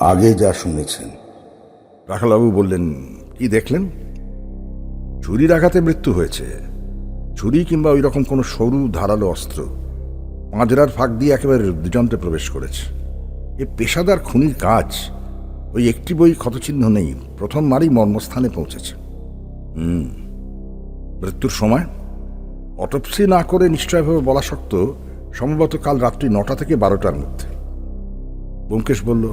আগে যা শুনেছেন। রাখালবাবু বললেন, কি দেখলেন? ছুরির আঘাতে মৃত্যু হয়েছে। ছুরি কিংবা ওই রকম কোনো সরু ধারালো অস্ত্র পাঁজরার ফাঁক দিয়ে একেবারে হৃদযন্ত্রে প্রবেশ করেছে। এ পেশাদার খুনির কাজ। ওই একটি বই ক্ষতচিহ্ন নেই, প্রথম মারই মর্মস্থানে পৌঁছেছে। মৃত্যুর সময় অটোপসি না করে নিশ্চয়ভাবে বলা শক্ত, সম্ভবত কাল রাত্রি 9টা থেকে 12টার মধ্যে। ব্যোমকেশ বলল,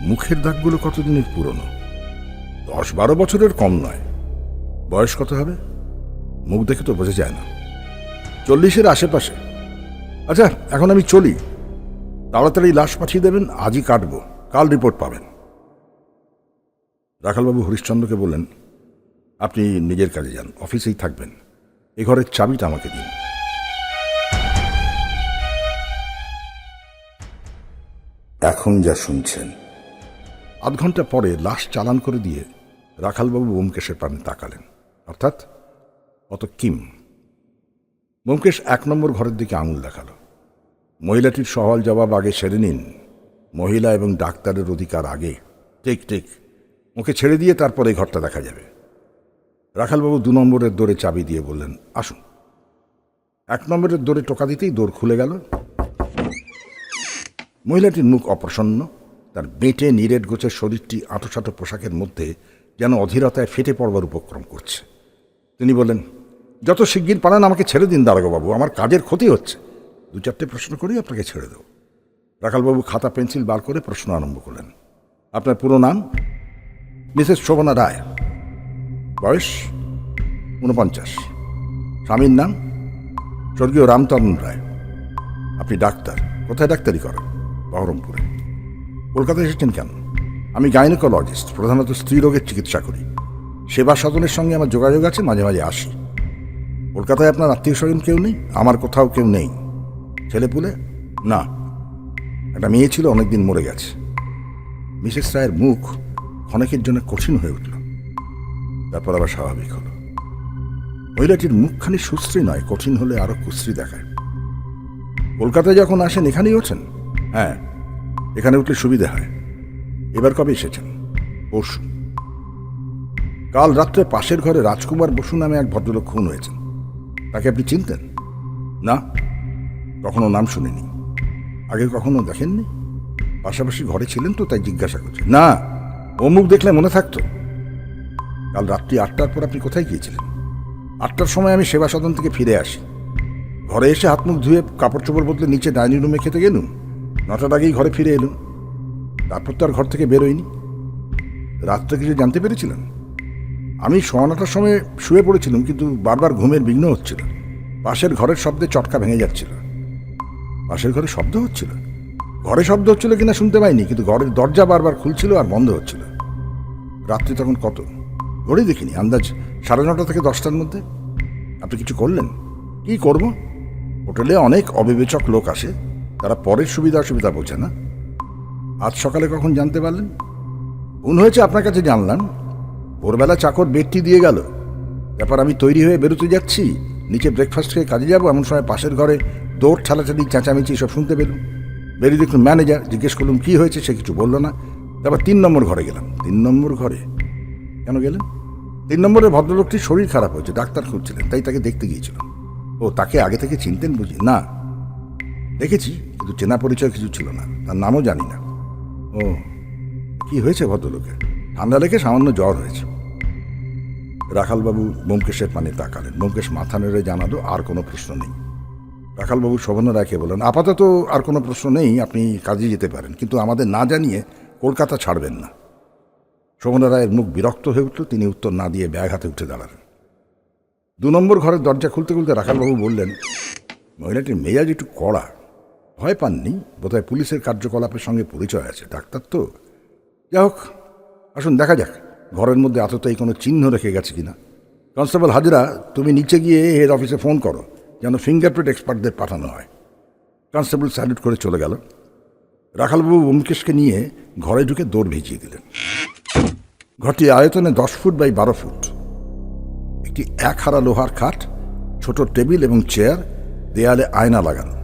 মুখের দাগগুলো কতদিনের পুরনো? 10-12 বছরের কম নয়। বয়স কত হবে? মুখ দেখে তো বোঝা যায় না। 40-এর আশেপাশে। আচ্ছা, এখন আমি চলি। তাড়াতাড়ি লাশ পাঠিয়ে দেবেন, আজই কাটবো, কাল রিপোর্ট পাবেন। রাখালবাবু হরিশ্চন্দ্রকে বললেন, আপনি নিজের কাজে যান, অফিসেই থাকবেন। এ ঘরের চাবিটা আমাকে দিন। এখন যা শুনছেন। আধ ঘন্টা পরে লাশ চালান করে দিয়ে রাখালবাবু ব্যোমকেশের পানে তাকালেন, অর্থাৎ অত কিম। ব্যোমকেশ 1 নম্বর ঘরের দিকে আঙুল দেখালো। মহিলাটির সওয়াল জবাব আগে সেরে নিন। মহিলা এবং ডাক্তারের অধিকার আগে। ঠিক ঠিক, ওকে ছেড়ে দিয়ে তারপর এই ঘরটা দেখা যাবে। রাখালবাবু 2 নম্বরের দোরে চাবি দিয়ে বললেন, আসুন। 1 নম্বরের দোরে টোকা দিতেই দোর খুলে গেল। মহিলাটির মুখ অপ্রসন্ন, তার বেঁটে নিরেট গোছের শরীরটি আঁটোসাঁটো পোশাকের মধ্যে যেন অধীরতায় ফেটে পড়বার উপক্রম করছে। তিনি বললেন, যত শিগগির পারেন আমাকে ছেড়ে দিন দারোগাবাবু, আমার কাজের ক্ষতি হচ্ছে। 2-4টে প্রশ্ন করেই আপনাকে ছেড়ে দেব। রাখালবাবু খাতা পেন্সিল বার করে প্রশ্ন আরম্ভ করলেন। আপনার পুরো নাম? মিসেস শোভনা রায়। বয়স? 49। স্বামীর নাম? স্বর্গীয় রামতরণ রায়। আপনি ডাক্তার, কোথায় ডাক্তারি করেন? বহরমপুরে। কলকাতায় এসেছেন কেন? আমি গাইনোকোলজিস্ট, প্রধানত স্ত্রী রোগের চিকিৎসা করি। সেবা সদনের সঙ্গে আমার যোগাযোগ আছে, মাঝে মাঝে আসি। কলকাতায় আপনার আত্মীয় স্বজন কেউ নেই? আমার কোথাও কেউ নেই। ছেলেপুলে? না, একটা মেয়ে ছিল, অনেকদিন মরে গেছে। মিসেস রায়ের মুখ ক্ষণেকের জন্য কঠিন হয়ে উঠল, তারপর আবার স্বাভাবিক হল। মহিলাটির মুখখানি সুশ্রী নয়, কঠিন হলে আরো কুশ্রী দেখায়। কলকাতায় যখন আসেন এখানেই ওঠেন? হ্যাঁ, এখানে উঠলে সুবিধা হয়। এবার কবে এসেছেন? পরশু। কাল রাত্রে পাশের ঘরে রাজকুমার বসু নামে এক ভদ্রলোক খুন হয়েছেন। তাকে আপনি চিনতেন? না, কখনো নাম শুনিনি। আগে কখনো দেখেননি? পাশাপাশি ঘরে ছিলেন তো, তাই জিজ্ঞাসা করছেন। না, ও মুখ দেখলে মনে থাকতো। কাল রাত্রি 8টার পর আপনি কোথায় গিয়েছিলেন? 8টার সময় আমি সেবা সদন থেকে ফিরে আসি। ঘরে এসে হাত মুখ ধুয়ে কাপড় চোপড় বদলে নিচে ডাইনিং রুমে খেতে গেলুম। 9টার আগেই ঘরে ফিরে এলুম। তারপর তো আর ঘর থেকে বেরোয়নি। রাত্রে কিছু জানতে পেরেছিলেন? আমি 9:15টার সময় শুয়ে পড়েছিলাম, কিন্তু বারবার ঘুমের বিঘ্ন হচ্ছিল। পাশের ঘরের শব্দে চটকা ভেঙে যাচ্ছিল। পাশের ঘরে শব্দ হচ্ছিল? ঘরে শব্দ হচ্ছিল কিনা শুনতে পাইনি, কিন্তু ঘরের দরজা বারবার খুলছিল আর বন্ধ হচ্ছিল। রাত্রি তখন কত? ঘড়ি দেখিনি, আন্দাজ 9:30 থেকে 10টার মধ্যে। আপনি কিছু করলেন? কি করব? হোটেলে অনেক অবিবেচক লোক আসে, তারা পরের সুবিধা অসুবিধা বোঝে না। আজ সকালে কখন জানতে পারলেন? খুন হয়েছে আপনার কাছে জানলাম। ভোরবেলা চাকর বেডটি দিয়ে গেল। ব্যাপার আমি তৈরি হয়ে বেরোতে যাচ্ছি, নিচে ব্রেকফাস্ট খেয়ে কাজে যাবো, এমন সময় পাশের ঘরে দৌড় ঠালাঠালি চেঁচামেচি সব শুনতে পেলুম। বেরিয়ে দেখুন ম্যানেজার। জিজ্ঞেস করলুম কি হয়েছে, সে কিছু বলল না। তারপর 3 নম্বর ঘরে গেলাম। 3 নম্বর ঘরে কেন গেলেন? 3 নম্বরের ভদ্রলোকটির শরীর খারাপ হয়েছে, ডাক্তার খুঁজছিলেন, তাই তাকে দেখতে গিয়েছিলাম। ও, তাকে আগে থেকে চিনতেন বুঝি? না, দেখেছি, কিন্তু চেনা পরিচয় কিছু ছিল না, তার নামও জানি না। ও, কি হয়েছে ভদ্রলোকের? ঠান্ডা লেগে সামান্য জ্বর হয়েছে। রাখালবাবু ব্যোমকেশের পানে তাকালেন। ব্যোমকেশ মাথা নেড়ে জানালো, আর কোনো প্রশ্ন নেই। রাখালবাবু শোভনা রায়কে বলেন, আপাতত আর কোনো প্রশ্ন নেই, আপনি কাজে যেতে পারেন, কিন্তু আমাদের না জানিয়ে কলকাতা ছাড়বেন না। শোভনা রায়ের মুখ বিরক্ত হয়ে উঠল। তিনি উত্তর না দিয়ে ব্যাগ হাতে উঠে দাঁড়ালেন। 2 নম্বর ঘরের দরজা খুলতে খুলতে রাখালবাবু বললেন, মহিলাটির মেজাজ একটু কড়া। ভয় পাননি, বোধহয় পুলিশের কার্যকলাপের সঙ্গে পরিচয় আছে, ডাক্তার তো। যাই হোক, আসুন দেখা যাক ঘরের মধ্যে আততায়ী কোনো চিহ্ন রেখে গেছে কিনা। কনস্টেবল হাজরা, তুমি নিচে গিয়ে হেড অফিসে ফোন করো, যেন ফিঙ্গারপ্রিন্ট এক্সপার্টদের পাঠানো হয়। কনস্টেবল স্যালুট করে চলে গেল। রাখালবাবু ব্যোমকেশকে নিয়ে ঘরে ঢুকে দৌড় ভিজিয়ে দিলেন। ঘরটি আয়তনে 10 ফুট বাই 12 ফুট। একটি 1 হারা লোহার খাট, ছোট টেবিল এবং চেয়ার, দেয়ালে আয়না লাগানো,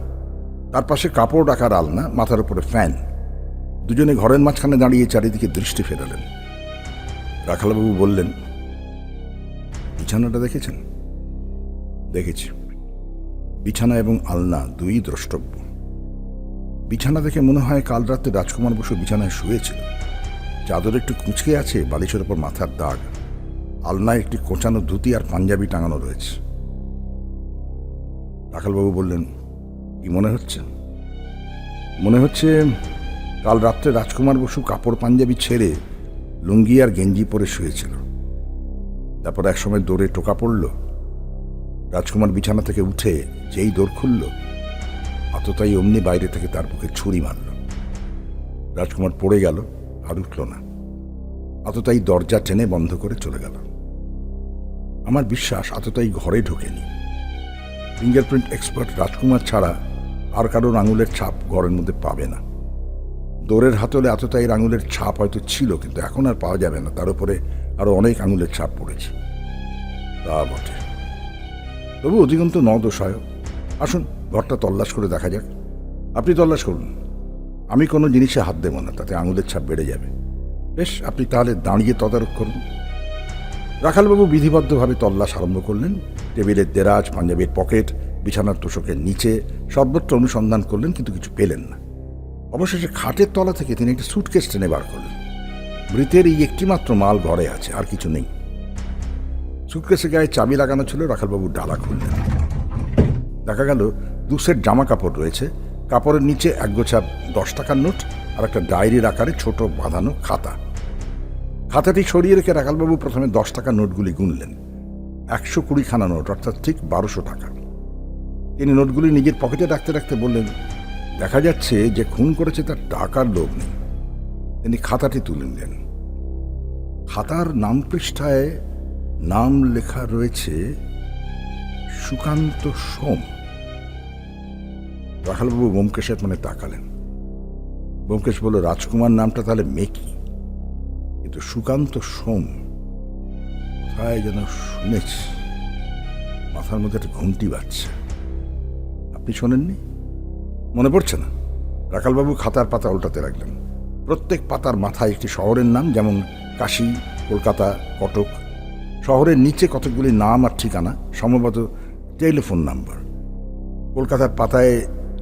তার পাশে কাপড় রাখার আলনা, মাথার উপরে ফ্যান। দুজনে ঘরের মাঝখানে দাঁড়িয়ে চারিদিকে দৃষ্টি ফেরালেন। রাখালবাবু বললেন, বিছানাটা দেখেছেন? দেখেছি। বিছানা এবং আলনা দুই দ্রষ্টব্য। বিছানা দেখে মনে হয় কাল রাতে রাজকুমার বসু বিছানায় শুয়েছিল। চাদর একটু কুঁচকে আছে, বালিশের ওপর মাথার দাগ। আলনায় একটি কোঁচানো ধুতি আর পাঞ্জাবি টাঙানো রয়েছে। রাখালবাবু বললেন, কি মনে হচ্ছে? মনে হচ্ছে কাল রাত্রে রাজকুমার বসু কাপড় পাঞ্জাবি ছেড়ে লুঙ্গি আর গেঞ্জি পরে শুয়েছিল। তারপর একসময় দৌড়ে টোকা পড়ল। রাজকুমার বিছানা থেকে উঠে যেই দৌড় খুলল, অতটাই অমনি বাইরে থেকে তার বুকে ছুরি মারল। রাজকুমার পড়ে গেল, আর উঠল না। অতটাই দরজা টেনে বন্ধ করে চলে গেল। আমার বিশ্বাস অতটাই ঘরে ঢোকেনি। ফিঙ্গারপ্রিন্ট এক্সপার্ট রাজকুমার ছাড়া আর কারোর আঙুলের ছাপ ঘরের মধ্যে পাবে না। দৌড়ের হাতলে এতটাই আঙুলের ছাপ হয়তো ছিল, কিন্তু এখন আর পাওয়া যাবে না। তার উপরে আরো অনেক আঙুলের ছাপ পড়েছে। তা বটে, তবু অধিকন্ত ন দোষায়। আসুন ঘরটা তল্লাশ করে দেখা যাক। আপনি তল্লাশ করুন, আমি কোনো জিনিসে হাত দেব না, তাতে আঙুলের ছাপ বেড়ে যাবে। বেশ, আপনি তাহলে দাঁড়িয়ে তদারক করুন। রাখালবাবু বিধিবদ্ধভাবে তল্লাশ আরম্ভ করলেন। টেবিলের দেরাজ, পাঞ্জাবির পকেট, বিছানার তোষকের নিচে সর্বত্র অনুসন্ধান করলেন, কিন্তু কিছু পেলেন না। অবশেষে খাটের তলা থেকে তিনি একটি সুটকেস টেনে বার করলেন। মৃতের এই একটিমাত্র মাল ঘরে আছে, আর কিছু নেই। সুটকেসের গায়ে চাবি লাগানো ছিল। রাখালবাবু ডালা খুললেন। দেখা গেল 2 সেট জামা কাপড় রয়েছে। কাপড়ের নিচে একগোছা 10 টাকার নোট আর একটা ডায়েরির আকারে ছোট বাঁধানো খাতা। খাতাটি সরিয়ে রেখে রাখালবাবু প্রথমে 10 টাকার নোটগুলি গুনলেন। 120খানা নোট, অর্থাৎ ঠিক 1200 টাকা। তিনি নোটগুলি নিজের পকেটে রাখতে রাখতে বললেন, দেখা যাচ্ছে যে খুন করেছে তার টাকার লোভ নেই। তিনি খাতাটি তুলে নিলেন। খাতার নাম পৃষ্ঠায় নাম লেখা রয়েছে সুকান্ত সোম। রাখালবাবু ব্যোমকেশের মানে তাকালেন। ব্যোমকেশ বলল, রাজকুমার নামটা তাহলে মেকি, কিন্তু সুকান্ত সোম কোথায় যেন শুনেছি। মাথার মধ্যে একটা ঘুমটি বাজছে। আপনি শোনেননি? মনে পড়ছে না? রাখালবাবু খাতার পাতা উল্টাতে লাগলেন। প্রত্যেক পাতার মাথায় একটি শহরের নাম, যেমন কাশী, কলকাতা, কটক। শহরের নিচে কতকগুলি নাম আর ঠিকানা, সম্ভবত টেলিফোন নাম্বার। কলকাতার পাতায়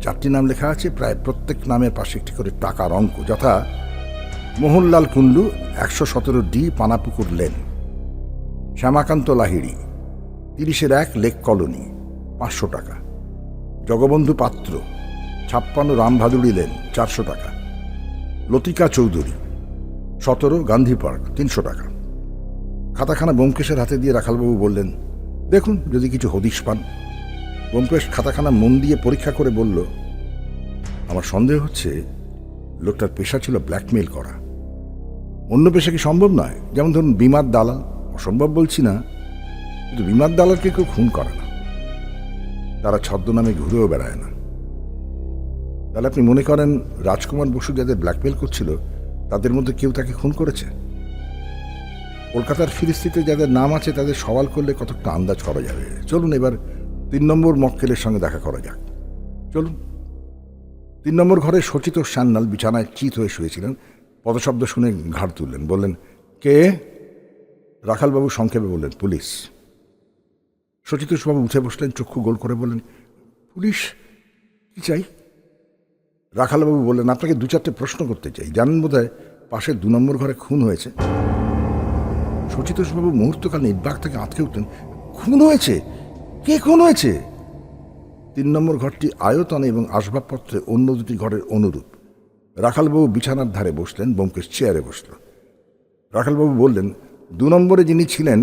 4টি নাম লেখা আছে। প্রায় প্রত্যেক নামের পাশে একটি করে টাকার অঙ্ক, যথা Mohanlal Kundu 117D Panapukur lane, Shyamakanta Lahiri 30-1 lake colony 500 টাকা, জগবন্ধু পাত্র 56 রামভাদুড়ি লেন 400 টাকা, লতিকা চৌধুরী 17 গান্ধী পার্ক 300 টাকা। খাতাখানা ব্যোমকেশের হাতে দিয়ে রাখালবাবু বললেন, দেখুন যদি কিছু হদিশ পান। ব্যোমকেশ খাতাখানা মন দিয়ে পরীক্ষা করে বলল, আমার সন্দেহ হচ্ছে লোকটার পেশা ছিল ব্ল্যাকমেইল করা। অন্য পেশা কি সম্ভব নয়? যেমন ধরুন বিমার দালাল। অসম্ভব বলছি না, কিন্তু বিমার দালালকে কেউ খুন করে না। তারা ছদ্মনামে ঘুরেও বেড়ায় না। তাহলে আপনি মনে করেন রাজকুমার বসু যাদের ব্ল্যাকমেইল করছিল তাদের মধ্যে কেউ তাকে খুন করেছে? কলকাতার ফিরিস্তিতে যাদের নাম আছে তাদের সওয়াল করলে কতটা আন্দাজ করা যাবে। চলুন এবার 3 নম্বর মক্কেলের সঙ্গে দেখা করা যাক। চলুন। 3 নম্বর ঘরে সচিতোষ সান্যাল বিছানায় চিত হয়ে শুয়েছিলেন। পদশব্দ শুনে ঘাড় তুললেন, বললেন, কে? রাখালবাবু সংক্ষেপে বললেন, পুলিশ। সচিতোষবাবু উঠে বসলেন, চক্ষু গোল করে বললেন, পুলিশ? কি চাই? রাখালবাবু বললেন, আপনাকে 2-4টে প্রশ্ন করতে চাই। জানেন বোধহয় পাশের 2 নম্বর ঘরে খুন হয়েছে। সচিতোষবাবু মুহূর্তকাল নির্বাক থেকে আঁতকে উঠলেন, খুন হয়েছে? কে খুন হয়েছে? 3 নম্বর ঘরটি আয়তনে এবং আসবাবপত্রে অন্য 2টি ঘরের অনুরূপ। রাখালবাবু বিছানার ধারে বসলেন, ব্যোমকেশ চেয়ারে বসল। রাখালবাবু বললেন, 2 নম্বরে যিনি ছিলেন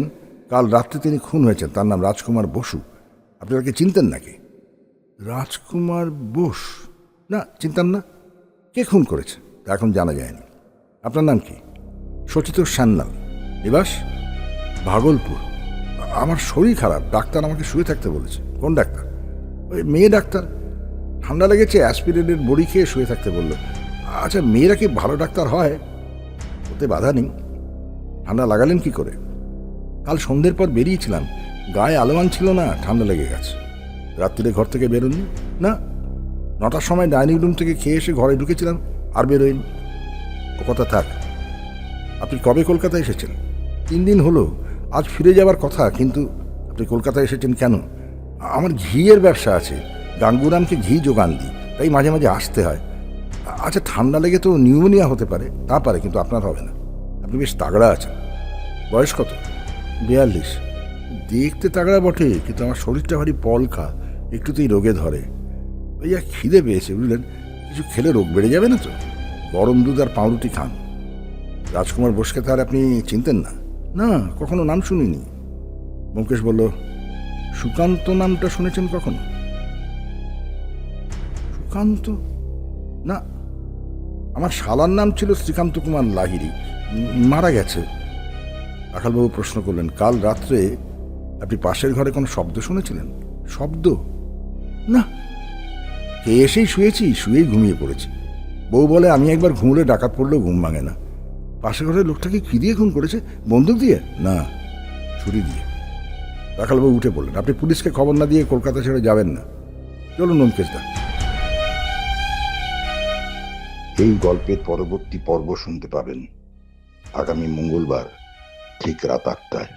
কাল রাত্রে তিনি খুন হয়েছেন, তার নাম রাজকুমার বসু। আপনি তাকে চিনতেন নাকি? রাজকুমার বোস? না, চিনতাম না। কে খুন করেছে তা এখন জানা যায়নি। আপনার নাম কি? সচিতোষ সান্যাল। নিবাস? ভাগলপুর। আমার শরীর খারাপ, ডাক্তার আমাকে শুয়ে থাকতে বলেছে। কোন ডাক্তার? ওই মেয়ে ডাক্তার। ঠান্ডা লেগেছে, অ্যাসপিরিনের বড়ি খেয়ে শুয়ে থাকতে বলল। আচ্ছা, মেয়েরা কি ভালো ডাক্তার হয়? ওতে বাধা নেই। ঠান্ডা লাগালেন কি করে? কাল সন্ধ্যের পর বেরিয়েছিলাম, গায়ে আলোয়ান ছিল না, ঠান্ডা লেগে গেছে। রাত্রিরে ঘর থেকে বেরোননি? না, 9টার সময় ডাইনিং রুম থেকে খেয়ে এসে ঘরে ঢুকেছিলাম, আর বেরোয়নি। ও কথা থাক। আপনি কবে কলকাতায় এসেছেন? 3 দিন হলো। আজ ফিরে যাবার কথা, কিন্তু আপনি কলকাতায় এসেছেন কেন? আমার ঘিয়ের ব্যবসা আছে, গাঙ্গুরামকে ঘি যোগান দিই, তাই মাঝে মাঝে আসতে হয়। আচ্ছা, ঠান্ডা লেগে তো নিউমোনিয়া হতে পারে, তা পারে, কিন্তু আপনার হবে না। আপনি বেশ তাগড়া আছেন। বয়স কত? 42। দেখতে তাগড়া বটে, কিন্তু আমার শরীরটা ভারী পলকা, একটুতেই রোগে ধরে। ভাইয়া খিদে পেয়েছে বুঝলেন, কিছু খেলে রোগ বেড়ে যাবে না তো? গরম দুধ আর পাউরুটি খান। রাজকুমার বোসকে তার আপনি চিনতেন না? না, কখনো নাম শুনিনি। ব্যোমকেশ বলল, সুকান্ত নামটা শুনেছেন কখনো? সুকান্ত? না, আমার শালার নাম ছিল শ্রীকান্ত কুমার লাহিড়ী, মারা গেছে। রাখালবাবু প্রশ্ন করলেন, কাল রাত্রে আপনি পাশের ঘরে কোনো শব্দ শুনেছিলেন? শব্দ? না, কে এসেই শুয়েছি, শুয়েই ঘুমিয়ে পড়েছি। বউ বলে আমি একবার ঘুমলে ডাকাত পড়লেও ঘুম ভাঙে না। পাশের ঘরের লোকটাকে কি দিয়ে খুন করেছে? বন্দুক দিয়ে? না, ছুরি দিয়ে। রাখালবাবু উঠে পড়লেন, আপনি পুলিশকে খবর না দিয়ে কলকাতা ছেড়ে যাবেন না। চলুন ব্যোমকেশদা। এই গল্পের পরবর্তী পর্ব শুনতে পাবেন আগামী মঙ্গলবার ঠিক রাত 8টায়।